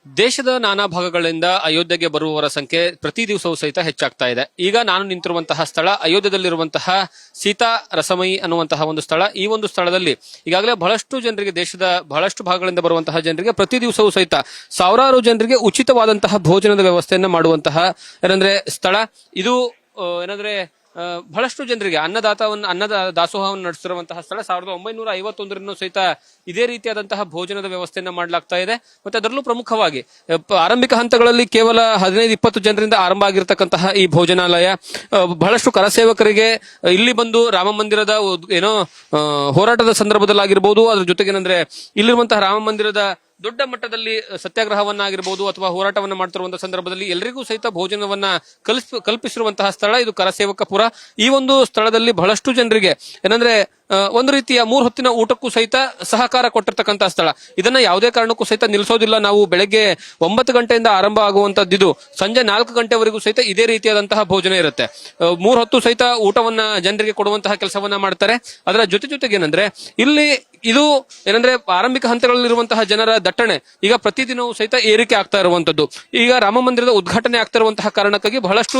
ದೇಶದ ನಾನಾ ಭಾಗಗಳಿಂದ ಅಯೋಧ್ಯೆಗೆ ಬರುವವರ ಸಂಖ್ಯೆ ಪ್ರತಿ ದಿವಸವೂ ಸಹಿತ ಹೆಚ್ಚಾಗ್ತಾ ಇದೆ. ಈಗ ನಾನು ನಿಂತಿರುವಂತಹ ಸ್ಥಳ ಅಯೋಧ್ಯೆಯಲ್ಲಿರುವಂತಹ ಸೀತಾ ರಸಮಯಿ ಅನ್ನುವಂತಹ ಒಂದು ಸ್ಥಳ. ಈ ಒಂದು ಸ್ಥಳದಲ್ಲಿ ಈಗಾಗಲೇ ಬಹಳಷ್ಟು ಜನರಿಗೆ, ದೇಶದ ಬಹಳಷ್ಟು ಭಾಗಗಳಿಂದ ಬರುವಂತಹ ಜನರಿಗೆ ಪ್ರತಿ ದಿವಸವೂ ಸಹಿತ ಸಾವಿರಾರು ಜನರಿಗೆ ಉಚಿತವಾದಂತಹ ಭೋಜನದ ವ್ಯವಸ್ಥೆಯನ್ನ ಮಾಡುವಂತಹ ಏನಂದ್ರೆ ಸ್ಥಳ ಇದು. ಏನಂದ್ರೆ ಬಹಳಷ್ಟು ಜನರಿಗೆ ಅನ್ನದ ದಾಸೋಹವನ್ನು ನಡೆಸಿರುವಂತಹ ಸ್ಥಳ. 1951ರಿಂದ ಸಹಿತ ಇದೇ ರೀತಿಯಾದಂತಹ ಭೋಜನದ ವ್ಯವಸ್ಥೆಯನ್ನ ಮಾಡಲಾಗ್ತಾ ಇದೆ. ಮತ್ತೆ ಅದರಲ್ಲೂ ಪ್ರಮುಖವಾಗಿ ಆರಂಭಿಕ ಹಂತಗಳಲ್ಲಿ ಕೇವಲ 15-20 ಜನರಿಂದ ಆರಂಭ ಆಗಿರತಕ್ಕಂತಹ ಈ ಭೋಜನಾಲಯ ಬಹಳಷ್ಟು ಕರಸೇವಕರಿಗೆ ಇಲ್ಲಿ ಬಂದು ರಾಮ ಮಂದಿರದ ಹೋರಾಟದ ಸಂದರ್ಭದಲ್ಲಾಗಿರ್ಬೋದು, ಅದ್ರ ಜೊತೆಗೇನಂದ್ರೆ ಇಲ್ಲಿರುವಂತಹ ರಾಮ ಮಂದಿರದ ದೊಡ್ಡ ಮಟ್ಟದಲ್ಲಿ ಸತ್ಯಾಗ್ರಹವನ್ನಾಗಿರ್ಬೋದು ಅಥವಾ ಹೋರಾಟವನ್ನ ಮಾಡ್ತಿರುವಂತಹ ಸಂದರ್ಭದಲ್ಲಿ ಎಲ್ಲರಿಗೂ ಸಹಿತ ಭೋಜನವನ್ನ ಕಲ್ಪಿಸಿರುವಂತಹ ಸ್ಥಳ ಇದು ಕರಸೇವಕಪುರ. ಈ ಒಂದು ಸ್ಥಳದಲ್ಲಿ ಬಹಳಷ್ಟು ಜನರಿಗೆ ಏನಂದ್ರೆ ಒಂದು ರೀತಿಯ 3 ಹೊತ್ತಿನ ಊಟಕ್ಕೂ ಸಹಿತ ಸಹಕಾರ ಕೊಟ್ಟಿರ್ತಕ್ಕಂತಹ ಸ್ಥಳ. ಇದನ್ನ ಯಾವುದೇ ಕಾರಣಕ್ಕೂ ಸಹಿತ ನಿಲ್ಲಿಸೋದಿಲ್ಲ. ನಾವು ಬೆಳಗ್ಗೆ 9 ಗಂಟೆಯಿಂದ ಆರಂಭ ಆಗುವಂತದ್ದು ಸಂಜೆ 4 ಗಂಟೆವರೆಗೂ ಸಹಿತ ಇದೇ ರೀತಿಯಾದಂತಹ ಭೋಜನ ಇರುತ್ತೆ. 3 ಹೊತ್ತು ಸಹಿತ ಊಟವನ್ನ ಜನರಿಗೆ ಕೊಡುವಂತಹ ಕೆಲಸವನ್ನ ಮಾಡ್ತಾರೆ. ಅದರ ಜೊತೆಗೆ ಏನಂದ್ರೆ ಇಲ್ಲಿ ಇದು ಏನಂದ್ರೆ ಆರಂಭಿಕ ಹಂತಗಳಲ್ಲಿರುವಂತಹ ಜನರ ದಟ್ಟಣೆ ಈಗ ಪ್ರತಿದಿನವೂ ಸಹಿತ ಏರಿಕೆ ಆಗ್ತಾ ಇರುವಂತದ್ದು. ಈಗ ರಾಮ ಮಂದಿರದ ಉದ್ಘಾಟನೆ ಆಗ್ತಾ ಇರುವಂತಹ ಕಾರಣಕ್ಕಾಗಿ ಬಹಳಷ್ಟು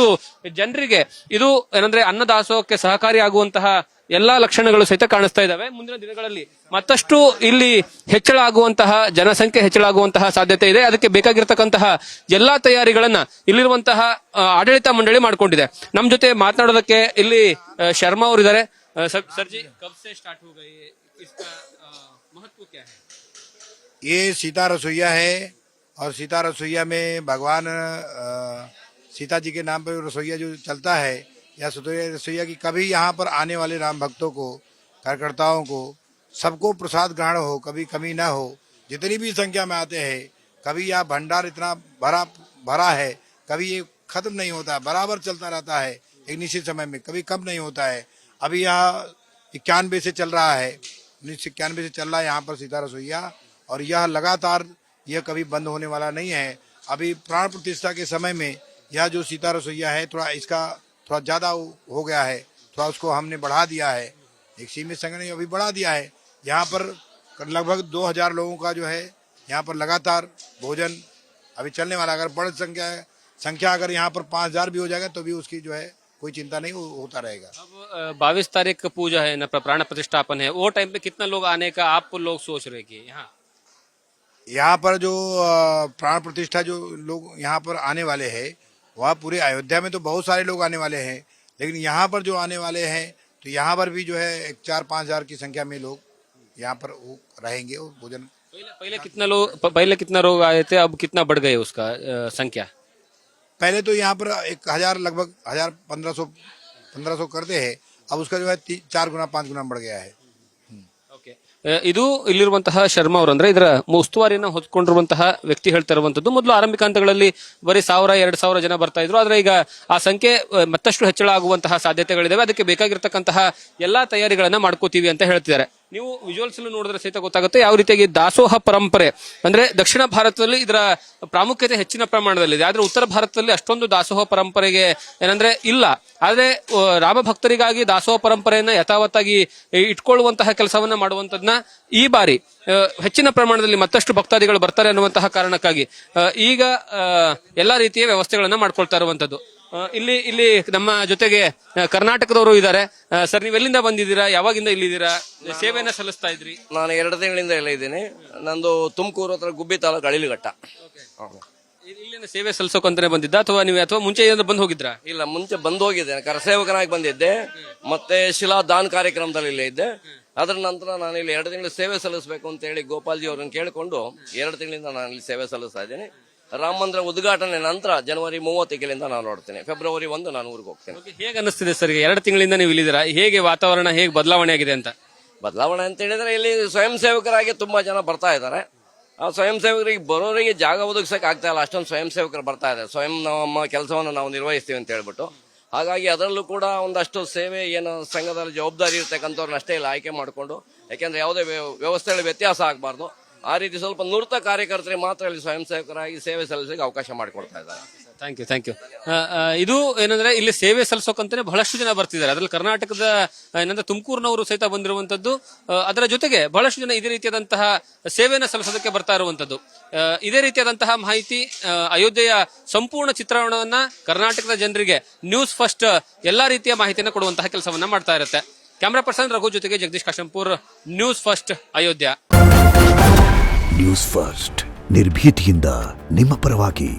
ಜನರಿಗೆ ಇದು ಏನಂದ್ರೆ ಅನ್ನದಾಸೋಹಕ್ಕೆ ಸಹಕಾರಿ ಆಗುವಂತಹ ಎಲ್ಲಾ ಲಕ್ಷಣಗಳು ಸಹಿತ ಕಾಣಿಸ್ತಾ ಇದಾವೆ. ಮುಂದಿನ ದಿನಗಳಲ್ಲಿ ಮತ್ತಷ್ಟು ಇಲ್ಲಿ ಹೆಚ್ಚಳ ಆಗುವಂತಹ, ಜನಸಂಖ್ಯೆ ಹೆಚ್ಚಳ ಆಗುವಂತಹ ಸಾಧ್ಯತೆ ಇದೆ. ಅದಕ್ಕೆ ಬೇಕಾಗಿರ್ತಕ್ಕಂತಹ ಎಲ್ಲಾ ತಯಾರಿಗಳನ್ನ ಇಲ್ಲಿರುವಂತಹ ಆಡಳಿತ ಮಂಡಳಿ ಮಾಡ್ಕೊಂಡಿದೆ. ನಮ್ ಜೊತೆ ಮಾತನಾಡೋದಕ್ಕೆ ಇಲ್ಲಿ ಶರ್ಮಾ ಅವರು ಇದ್ದಾರೆ. ಸರ್ಜಿ ಕಬ್ ಸೆ ಸ್ಟಾರ್ಟ್ ಹೋ ಗಯೆ, इसका महत्व क्या है? ये सीता रसोईया है और सीता रसोईया में भगवान सीता जी के नाम पर रसोईया जो चलता है, या रसोईया की कभी यहाँ पर आने वाले राम भक्तों को, कार्यकर्ताओं को, सबको प्रसाद ग्रहण हो, कभी कमी न हो। जितनी भी संख्या में आते हैं, कभी यह भंडार इतना भरा है, कभी ये खत्म नहीं होता, बराबर चलता रहता है। एक निश्चित समय में कभी कम नहीं होता है। अभी यह 91 से चल रहा है, 1991 से चल रहा है यहाँ पर सीता रसोईया, और यह लगातार यह कभी बंद होने वाला नहीं है। अभी प्राण प्रतिष्ठा के समय में यह जो सीता रसोईया है इसका थोड़ा ज़्यादा हो गया है, थोड़ा उसको हमने बढ़ा दिया है। एक सीमित संघ ने अभी बढ़ा दिया है। यहाँ पर लगभग 2000 लोगों का जो है यहाँ पर लगातार भोजन अभी चलने वाला। अगर बड़ी संख्या अगर यहाँ पर 5000 भी हो जाएगा तो भी उसकी जो है कोई चिंता नहीं, होता रहेगा। अब 22 तारीख का पूजा है ना, प्राण प्रतिष्ठापन है, वो टाइम पे कितना लोग आने का आप लोग सोच रहे कि यहाँ पर जो प्राण प्रतिष्ठा जो लोग यहाँ पर आने वाले हैं, वह पूरे अयोध्या में तो बहुत सारे लोग आने वाले हैं, लेकिन यहाँ पर जो आने वाले हैं तो यहाँ पर भी जो है 4-5 हजार की संख्या में लोग यहाँ पर रहेंगे और भोजन। पहले कितना लोग आए थे, अब कितना बढ़ गए उसका संख्या? पहले तो यहाँ पर 1000 लगभग 1500 करते हैं, अब उसका जो है 4 गुना 5 गुना बढ़ गया है। ಇದು ಇಲ್ಲಿರುವಂತಹ ಶರ್ಮಾ ಅವರು, ಅಂದ್ರೆ ಇದರ ಉಸ್ತುವಾರಿಯನ್ನ ಹೊತ್ಕೊಂಡಿರುವಂತಹ ವ್ಯಕ್ತಿ ಹೇಳ್ತಾ ಇರುವಂತದ್ದು. ಮೊದಲು ಆರಂಭಿಕ ಹಂತಗಳಲ್ಲಿ ಬರೀ 1000-2000 ಜನ ಬರ್ತಾ ಇದ್ರು, ಆದ್ರೆ ಈಗ ಆ ಸಂಖ್ಯೆ ಮತ್ತಷ್ಟು ಹೆಚ್ಚಳ ಆಗುವಂತಹ ಸಾಧ್ಯತೆಗಳಿದಾವೆ. ಅದಕ್ಕೆ ಬೇಕಾಗಿರ್ತಕ್ಕಂತಹ ಎಲ್ಲಾ ತಯಾರಿಗಳನ್ನ ಮಾಡ್ಕೋತೀವಿ ಅಂತ ಹೇಳ್ತಿದ್ದಾರೆ. ನೀವು ವಿಜುವಲ್ಸ್ ನೋಡಿದ್ರೆ ಸಹಿತ ಗೊತ್ತಾಗುತ್ತೆ ಯಾವ ರೀತಿಯಾಗಿ ದಾಸೋಹ ಪರಂಪರೆ ಅಂದ್ರೆ ದಕ್ಷಿಣ ಭಾರತದಲ್ಲಿ ಇದರ ಪ್ರಾಮುಖ್ಯತೆ ಹೆಚ್ಚಿನ ಪ್ರಮಾಣದಲ್ಲಿದೆ. ಆದ್ರೆ ಉತ್ತರ ಭಾರತದಲ್ಲಿ ಅಷ್ಟೊಂದು ದಾಸೋಹ ಪರಂಪರೆಗೆ ಏನಂದ್ರೆ ಇಲ್ಲ. ಆದ್ರೆ ರಾಮ ಭಕ್ತರಿಗಾಗಿ ದಾಸೋಹ ಪರಂಪರೆಯನ್ನ ಯಥಾವತ್ತಾಗಿ ಇಟ್ಕೊಳ್ಳುವಂತಹ ಕೆಲಸವನ್ನ ಮಾಡುವಂತದ್ನ ಈ ಬಾರಿ ಹೆಚ್ಚಿನ ಪ್ರಮಾಣದಲ್ಲಿ ಮತ್ತಷ್ಟು ಭಕ್ತಾದಿಗಳು ಬರ್ತಾರೆ ಅನ್ನುವಂತಹ ಕಾರಣಕ್ಕಾಗಿ ಈಗ ಎಲ್ಲಾ ರೀತಿಯ ವ್ಯವಸ್ಥೆಗಳನ್ನ ಮಾಡ್ಕೊಳ್ತಾ ಇರುವಂತದ್ದು. ಇಲ್ಲಿ ನಮ್ಮ ಜೊತೆಗೆ ಕರ್ನಾಟಕದವರು ಇದ್ದಾರೆ. ಸರ್, ನೀವು ಎಲ್ಲಿಂದ ಬಂದಿದ್ದೀರಾ, ಯಾವಾಗಿಂದ ಇಲ್ಲಿದ್ದೀರಾ, ಸೇವೆಯನ್ನ ಸಲ್ಲಿಸ್ತಾ ಇದ್ರಿ? ನಾನು 2 ತಿಂಗಳಿಂದ ಎಲ್ಲ ಇದ್ದೀನಿ. ನಂದು ತುಮಕೂರು ಹತ್ರ ಗುಬ್ಬಿ ತಾಲೂಕು ಅಳಿಲಘಟ್ಟ. ಇಲ್ಲಿನ ಸೇವೆ ಸಲ್ಲಿಸೋಕಂತಾನೆ ಬಂದಿದ್ದ ಅಥವಾ ಮುಂಚೆ ಏನಾದ್ರು ಬಂದು ಹೋಗಿದ್ರಾ? ಇಲ್ಲ, ಮುಂಚೆ ಬಂದು ಹೋಗಿದ್ದೇನೆ, ಕರಸೇವಕನಾಗಿ ಬಂದಿದ್ದೆ. ಮತ್ತೆ ಶಿಲಾ ದಾನ್ ಕಾರ್ಯಕ್ರಮದಲ್ಲಿ ಇಲ್ಲೇ ಇದ್ದೆ. ಅದರ ನಂತರ ನಾನು ಇಲ್ಲಿ 2 ತಿಂಗಳು ಸೇವೆ ಸಲ್ಲಿಸಬೇಕು ಅಂತ ಹೇಳಿ ಗೋಪಾಲ್ಜಿ ಅವರನ್ನು ಕೇಳಿಕೊಂಡು 2 ತಿಂಗಳಿಂದ ನಾನು ಇಲ್ಲಿ ಸೇವೆ ಸಲ್ಲಿಸ್ತಾ ಇದ್ದೀನಿ. ರಾಮ ಮಂದಿರ ಉದ್ಘಾಟನೆ ನಂತರ ಜನವರಿ 30 ನಾನು ನೋಡ್ತೇನೆ. ಫೆಬ್ರವರಿ 1 ನಾನು ಊರಿಗೆ ಹೋಗ್ತೇನೆ. ಹೇಗೆ ಅನಿಸ್ತಿದೆ ಸರ್, 2 ತಿಂಗಳಿಂದ ನೀವು ಇಲ್ಲಿದ್ದೀರಾ, ಹೇಗೆ ವಾತಾವರಣ ಹೇಗೆ ಬದಲಾವಣೆ ಆಗಿದೆ ಅಂತ? ಬದಲಾವಣೆ ಅಂತ ಹೇಳಿದ್ರೆ ಇಲ್ಲಿ ಸ್ವಯಂ ಸೇವಕರಾಗಿ ತುಂಬಾ ಜನ ಬರ್ತಾ ಇದ್ದಾರೆ. ಆ ಸ್ವಯಂ ಸೇವಕರಿಗೆ ಬರೋರಿಗೆ ಜಾಗ ಒದಗಿಸಕ್ಕೆ ಆಗ್ತಾ ಇಲ್ಲ, ಅಷ್ಟೊಂದು ಸ್ವಯಂ ಸೇವಕರು ಬರ್ತಾ ಇದ್ದಾರೆ. ಸ್ವಯಂ ನಮ್ಮ ಕೆಲಸವನ್ನು ನಾವು ನಿರ್ವಹಿಸ್ತೀವಿ ಅಂತ ಹೇಳ್ಬಿಟ್ಟು. ಹಾಗಾಗಿ ಅದರಲ್ಲೂ ಕೂಡ ಒಂದಷ್ಟು ಸೇವೆ ಏನು ಸಂಘದಲ್ಲಿ ಜವಾಬ್ದಾರಿ ಇರ್ತಕ್ಕಂಥವ್ರನ್ನ ಅಷ್ಟೇ ಇಲ್ಲ ಆಯ್ಕೆ ಮಾಡಿಕೊಂಡು, ಯಾಕೆಂದ್ರೆ ಯಾವುದೇ ವ್ಯವಸ್ಥೆಯಲ್ಲಿ ವ್ಯತ್ಯಾಸ ಆಗಬಾರ್ದು. ಆ ರೀತಿ ಸ್ವಲ್ಪ ನುರಿತ ಕಾರ್ಯಕರ್ತರಿಗೆ ಮಾತ್ರ ಇಲ್ಲಿ ಸ್ವಯಂ ಸೇವಕರಾಗಿ ಸೇವೆ ಸಲ್ಲಿಸಲಿಕ್ಕೆ ಅವಕಾಶ ಮಾಡಿಕೊಡ್ತಾ ಇದ್ದಾರೆ. Thank you. ಇದು ಏನಂದ್ರೆ ಇಲ್ಲಿ ಸೇವೆ ಸಲ್ಲಿಸೋಕಂತಾನೆ ಬಹಳಷ್ಟು ಜನ ಬರ್ತಿದ್ದಾರೆ. ಅದ್ರಲ್ಲಿ ಕರ್ನಾಟಕದ ಏನಂದ್ರೆ ತುಮಕೂರಿನವರು ಸಹಿತ ಬಂದಿರುವಂತದ್ದು. ಅದರ ಜೊತೆಗೆ ಬಹಳಷ್ಟು ಜನ ಇದೇ ರೀತಿಯಾದಂತಹ ಸೇವೆಯನ್ನು ಸಲ್ಲಿಸೋದಕ್ಕೆ ಬರ್ತಾ ಇರುವಂತದ್ದು. ಇದೇ ರೀತಿಯಾದಂತಹ ಮಾಹಿತಿ, ಅಯೋಧ್ಯೆಯ ಸಂಪೂರ್ಣ ಚಿತ್ರಣವನ್ನ ಕರ್ನಾಟಕದ ಜನರಿಗೆ ನ್ಯೂಸ್ ಫಸ್ಟ್ ಎಲ್ಲಾ ರೀತಿಯ ಮಾಹಿತಿಯನ್ನು ಕೊಡುವಂತಹ ಕೆಲಸವನ್ನ ಮಾಡ್ತಾ ಇರುತ್ತೆ. ಕ್ಯಾಮರಾ ಪರ್ಸನ್ ರಘು ಜೊತೆಗೆ Jagadish Kashempur, news first Ayodhya. News first ನಿರ್ಭೀತಿಯಿಂದ ನಿಮ್ಮ ಪರವಾಗಿ.